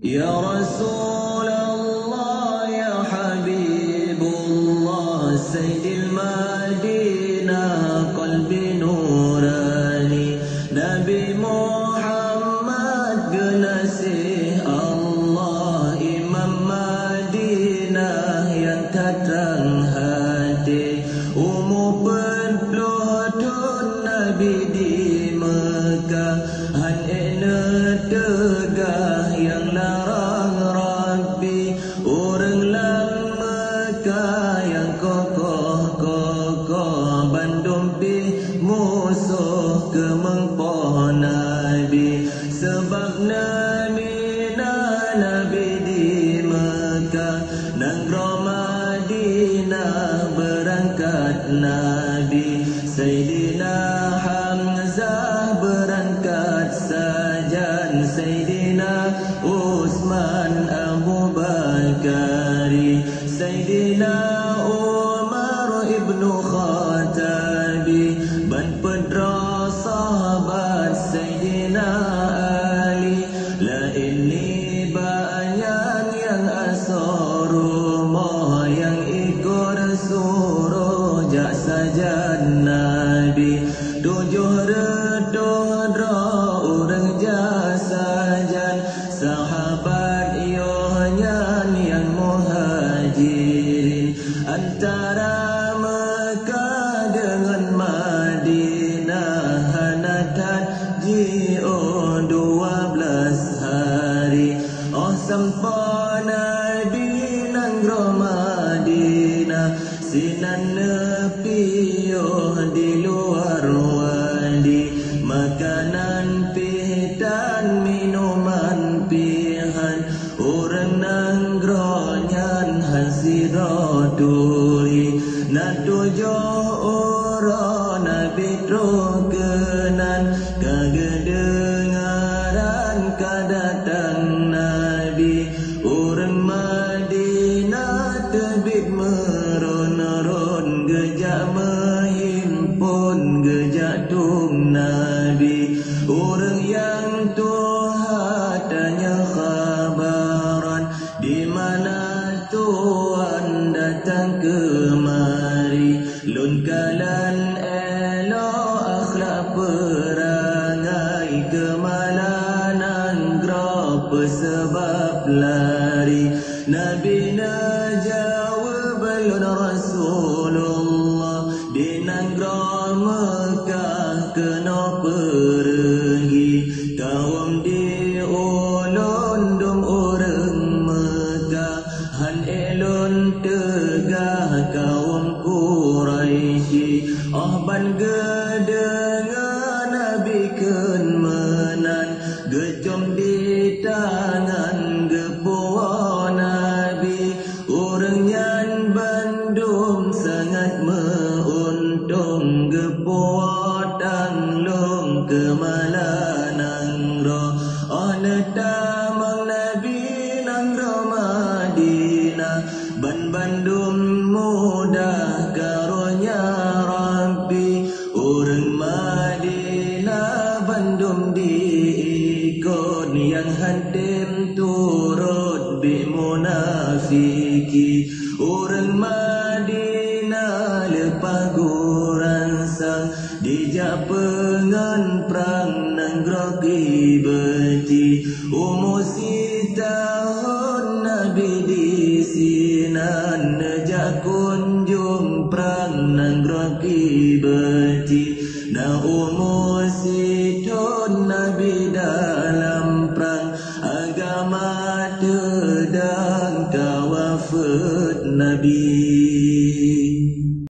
Ya Rasulullah, ya Habibullah, Sayyidil Madinah, qalbi nurani, Nabi Muhammad, genasih Allah, Imam Madinah yang terang hati, umur penuh Nabi di Mekah, han tegah yang larang Rabbi, orang lama yang kokoh-kokoh, bandung pi musuh ke mengpoh Nabi, sebab Nabi di Mekah, negara Madinah berangkat Nabi, Sayyidina Hamzah berangkat sajan, Sayyidina Utsman Abu Bakari, Sayyidina Umar ibnu Khattabi, ban pedra sahabat Sayyidina Ali, la ini banyak yang asal rumah yang ikut suruh jak sajan Nabi, 7 reduh orang jasajan, sahabat yohnya yang muhajirin, antara Mekah dengan Madinah hanatan ji'o 12 hari, oh sampai Nabi nanggro Madinah, sinan nepiyo di luar wadi, makanan pitan minuman pihan, orang nangronyan hansiroduri, na 7 orang Nabi trogenan, kagedengaran kadatang Nabi, orang Madinah tebik meron-ron, gejak menghimpun gejak tung Nabi, orang yang Tuhan tanya khabaran, di mana Tuhan datang kemari, lun kalan elo akhlak perangai, kemalanan grab sebab lari, Nabi najawab lun Rasulullah, di nanggro Mekah kena pergi, kawam di ulun dum orang Mekah, han elun tegah kawam Quraisy, oh ban gedengan Nabi ken menan, gecom di tangan gepuah Nabi, orang yang bandung sangat meuntung, gepuah tanglung kemalanan roh, oh netamang Nabi nanggro Madinah, ban bandung mudah karunia Rabbi, orang Madinah bandung diikut, yang hadim turut bi munafiki, orang Madinah lepas guransang, dijak pengan perang nanggro kibeti, umur 6 tahun Nabi di sinan, nejak kunjung perang nanggro kibeti, na umur 6 tahun Nabi dalam perang, agama tedang kawafet Nabi.